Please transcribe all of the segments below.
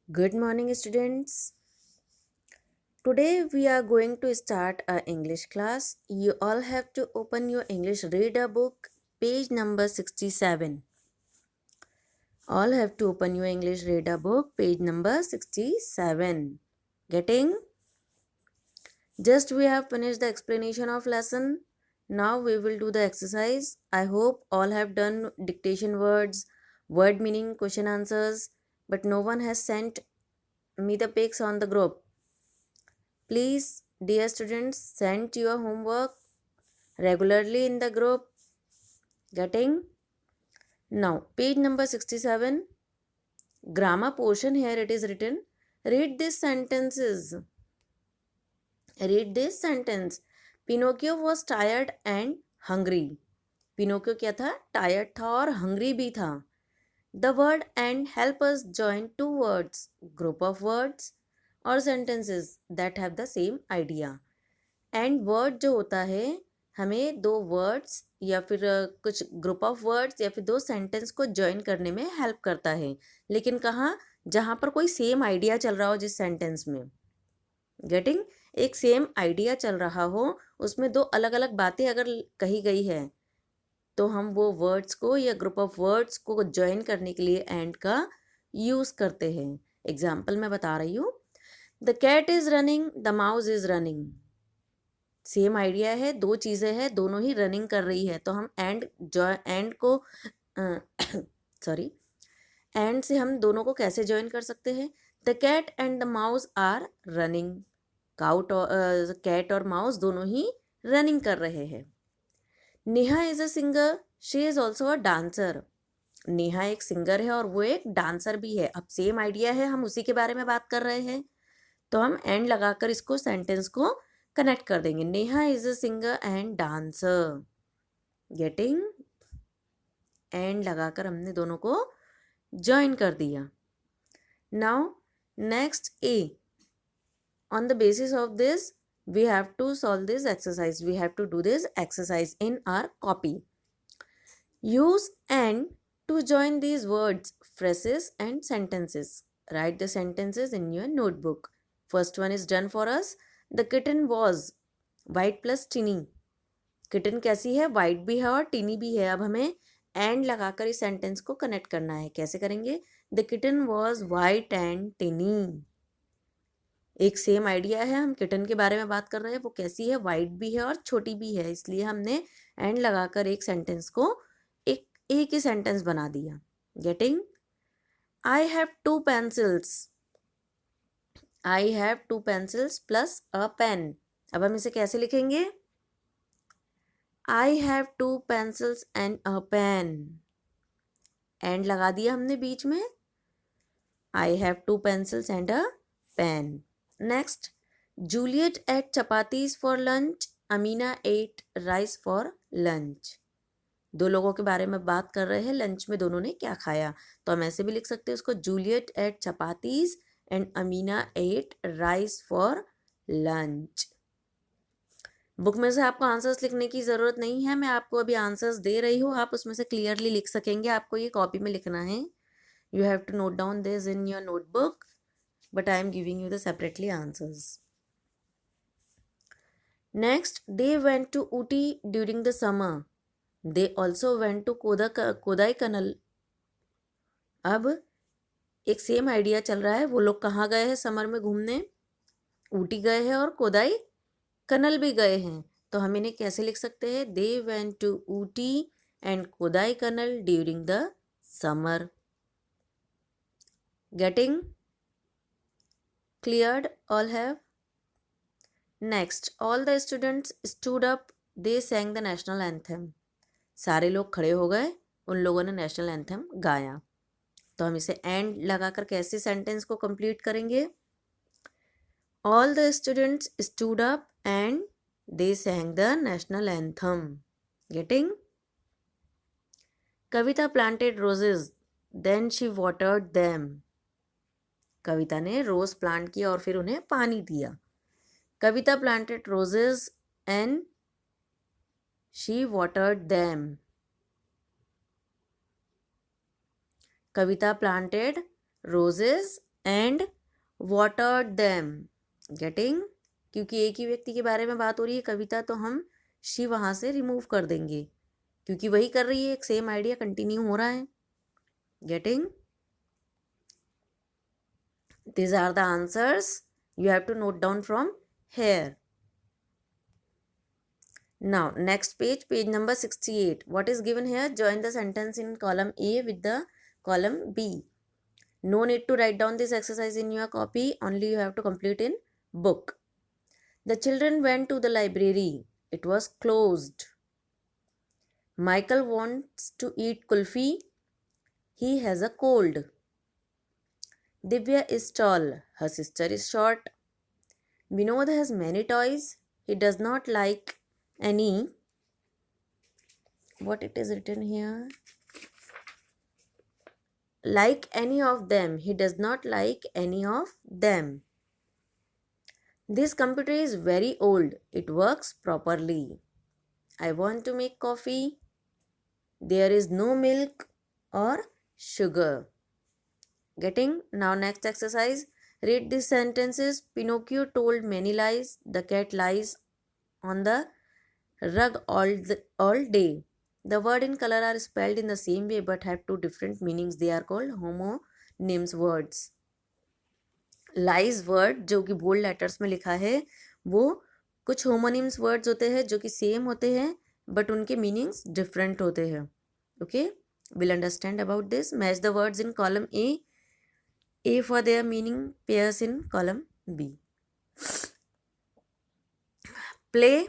Good morning, students. Today we are going to start our English class. You all have to open your English reader book, page number 67. All have to open your English reader book, page number 67. Getting? Just we have finished the explanation of lesson. Now we will do the exercise. I hope all have done dictation words, word meaning, question answers, but no one has sent me the pics on the group. Please, dear students, send your homework regularly in the group. Getting? Now, page number 67. Grammar portion here it is written. Read these sentences. Read this sentence. Pinocchio was tired and hungry. Pinocchio क्या था? Tired था और hungry भी था. The word and help us join two words, group of words or sentences that have the same idea. And word जो होता है हमें दो वर्ड्स या फिर कुछ ग्रुप ऑफ वर्ड्स या फिर दो सेंटेंस को ज्वाइन करने में हेल्प करता है, लेकिन कहाँ? जहाँ पर कोई सेम आइडिया चल रहा हो जिस सेंटेंस में. गेटिंग? एक सेम आइडिया चल रहा हो, उसमें दो अलग अलग बातें अगर कही गई है तो हम वो वर्ड्स को या ग्रुप ऑफ वर्ड्स को ज्वाइन करने के लिए एंड का यूज़ करते हैं. एग्जाम्पल मैं बता रही हूँ. The cat is running, the mouse is running. Same idea है, दो चीज़ें हैं, दोनों ही रनिंग कर रही है, तो हम एंड को सॉरी एंड से हम दोनों को कैसे ज्वाइन कर सकते हैं? The cat and the mouse are running. Cat और माउस दोनों ही रनिंग कर रहे हैं. Neha is a singer, she is also a dancer. Neha एक सिंगर है और वो एक डांसर भी है. अब सेम आइडिया है, हम उसी के बारे में बात कर रहे हैं, तो हम एंड लगाकर इसको सेंटेंस को कनेक्ट कर देंगे. Neha is a singer and dancer. Getting? And लगाकर हमने दोनों को ज्वाइन कर दिया. Now next A. On the basis of this we have to solve this exercise. We have to do this exercise in our copy. Use and to join these words, phrases and sentences. Write the sentences in your notebook. First one is done for us. The kitten was white plus tinny. Kitten कैसी है? White भी है और tiny भी है. अब हमें and लगाकर इस सेंटेंस को कनेक्ट करना है. कैसे करेंगे? The kitten was white and टिनी. एक सेम आइडिया है, हम किटन के बारे में बात कर रहे हैं. वो कैसी है? वाइट भी है और छोटी भी है, इसलिए हमने एंड लगाकर एक सेंटेंस को एक ही सेंटेंस बना दिया. Getting? I have two pencils. I have two pencils plus a pen. अब हम इसे कैसे लिखेंगे? I have two pencils and a pen. And लगा दिया हमने बीच में. I have two pencils and a pen. Next, Juliet ate chapatis for lunch. Amina ate rice for lunch. दो लोगों के बारे में बात कर रहे हैं, लंच में दोनों ने क्या खाया, तो हम ऐसे भी लिख सकते हैं उसको. Juliet ate chapatis and Amina ate rice for lunch. Book में से आपको आंसर्स लिखने की ज़रूरत नहीं है, मैं आपको अभी आंसर्स दे रही हूँ, आप उसमें से क्लियरली लिख सकेंगे. आपको ये कॉपी में लिखना है. You have to note down this in your notebook, but I am giving you the separately answers. Next, they went to Ooty during the summer. They also went to Kodaikanal. अब एक same idea चल रहा है. वो लोग कहाँ गए हैं समर में घूमने? ऊटी गए हैं और कोदाई कनल भी गए हैं. तो हम इन्हें कैसे लिख सकते हैं? They went to Ooty and Kodaikanal during the summer. Getting cleared? All have? Next, all the students stood up. They sang the national anthem. सारे लोग खड़े हो गए, उन लोगों ने नेशनल एंथम गाया. तो हम इसे एंड लगाकर कैसे सेंटेंस को कंप्लीट करेंगे? All the students stood up and they sang the national anthem. Getting? Kavita planted roses, then she watered them. कविता ने रोज प्लांट किया और फिर उन्हें पानी दिया. कविता planted roses and she watered them. Kavita planted roses and watered them. Getting? क्योंकि एक ही व्यक्ति के बारे में बात हो रही है कविता, तो हम she वहाँ से रिमूव कर देंगे, क्योंकि वही कर रही है, एक सेम आइडिया कंटिन्यू हो रहा है. Getting? These are the answers you have to note down from here. Now next page, page number 68. What is given here? Join the sentence in column A with the column B. No need to write down this exercise in your copy, only you have to complete in book. The children went to the library. It was closed. Michael wants to eat kulfi. He has a cold. Divya is tall. Her sister is short. Vinod has many toys. He does not like any. What it is written here? Like any of them. He does not like any of them. This computer is very old. It works properly. I want to make coffee. There is no milk or sugar. Getting? Now next exercise. Read these sentences. Pinocchio told many lies. The cat lies on the rug all day. The word in color are spelled in the same way but have two different meanings. They are called homonyms words. Lies word जो कि bold letters में लिखा है, वो कुछ homonyms words होते हैं जो कि सेम होते हैं बट उनके मीनिंग्स डिफरेंट होते हैं. Okay, will understand about this. Match the words in column A for their meaning pairs in column B. Play.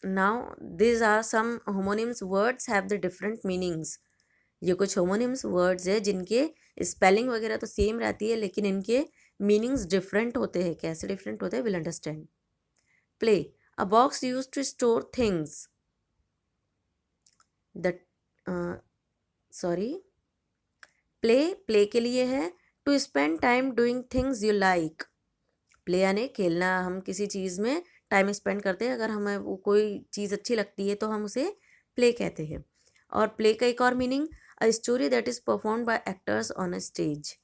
Now this are some homonyms words have the different meanings. ये कुछ homonyms words है जिनके spelling वगैरह तो same रहती है लेकिन इनके मीनिंग्स डिफरेंट होते हैं. कैसे डिफरेंट होते हैं will understand. Play. A box use to store things. Play के लिए है. To spend time doing things you like. Play यानी खेलना. हम किसी चीज़ में टाइम स्पेंड करते हैं. अगर हमें वो कोई चीज़ अच्छी लगती है तो हम उसे प्ले कहते हैं. और प्ले का एक और meaning, a story that is performed by actors on a stage.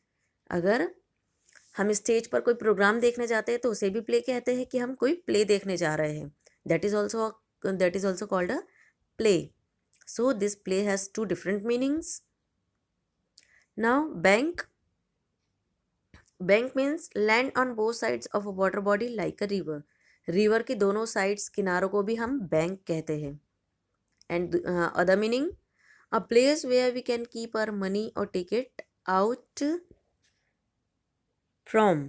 अगर हम स्टेज पर कोई प्रोग्राम देखने जाते हैं तो उसे भी प्ले कहते हैं कि हम कोई प्ले देखने जा रहे हैं. That is also called a play. So this play has two different meanings. Now bank. Bank means land on both sides of a water body like a river. River की दोनों साइड्स किनारों को भी हम बैंक कहते हैं. And other meaning, a place where we can keep our money और take it out from.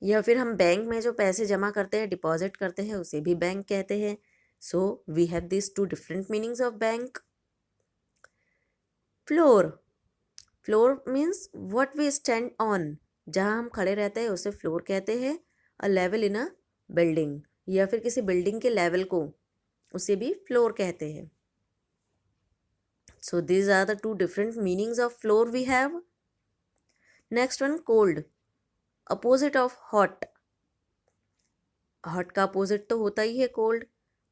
या फिर हम बैंक में जो पैसे जमा करते हैं, डिपॉजिट करते हैं, उसे भी बैंक कहते हैं. So we have this two different meanings of bank. Floor. Floor means what we stand on. जहाँ हम खड़े रहते हैं उसे फ्लोर कहते हैं. A level in a building. या फिर किसी बिल्डिंग के लेवल को, उसे भी फ्लोर कहते हैं. So these are the two different meanings of floor we have. Next one, cold. Opposite of hot. Hot का अपोजिट तो होता ही है cold.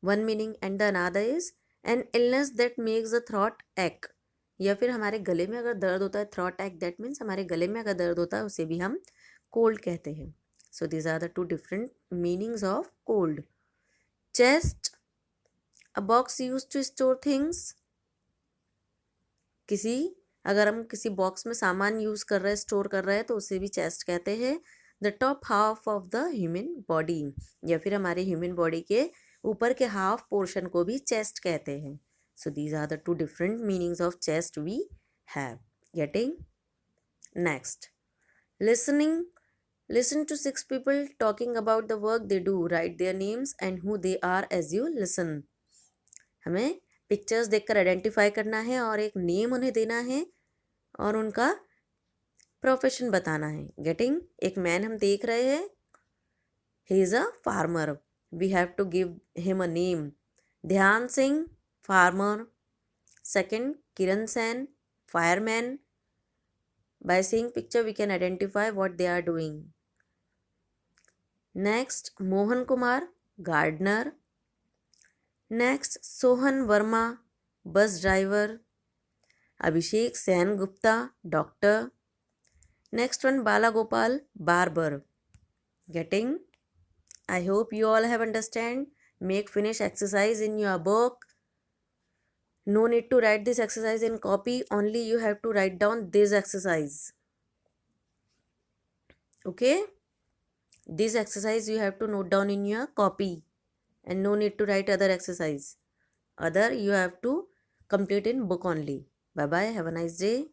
One meaning. And the another is an illness that makes the throat ache. या फिर हमारे गले में अगर दर्द होता है, थ्रोट एक, दैट मीन्स हमारे गले में अगर दर्द होता है, उसे भी हम कोल्ड कहते हैं. So these are the two different meanings of cold. Chest. A box use to store things. अगर हम किसी बॉक्स में सामान यूज कर रहे हैं, स्टोर कर रहे हैं, तो उसे भी चेस्ट कहते हैं. The top half of the human body. या फिर हमारे ह्यूमन बॉडी के ऊपर के हाफ पोर्शन को भी चेस्ट कहते हैं. So these are the two different meanings of chest we have. Getting? Next, listening. Listen to 6 people talking about the work they do. Write their names and who they are as you listen. हमें pictures देखकर identify करना है और एक name उन्हें देना है और उनका प्रोफेशन बताना है. गेटिंग? एक मैन हम देख रहे हैं. He is a farmer. We have to give him a name. Dhyan Singh, farmer. Second, Kiran Sen, fireman. By seeing picture we can identify what they are doing. Next, Mohan Kumar, gardener. Next, Sohan Verma, bus driver. Abhishek Sen Gupta, doctor. Next one, Balagopal Barber. Getting? I hope you all have understand. Make finish exercise in your book. No need to write this exercise in copy. Only you have to write down this exercise. Okay? This exercise you have to note down in your copy. And no need to write other exercise. Other you have to complete in book only. Bye bye. Have a nice day.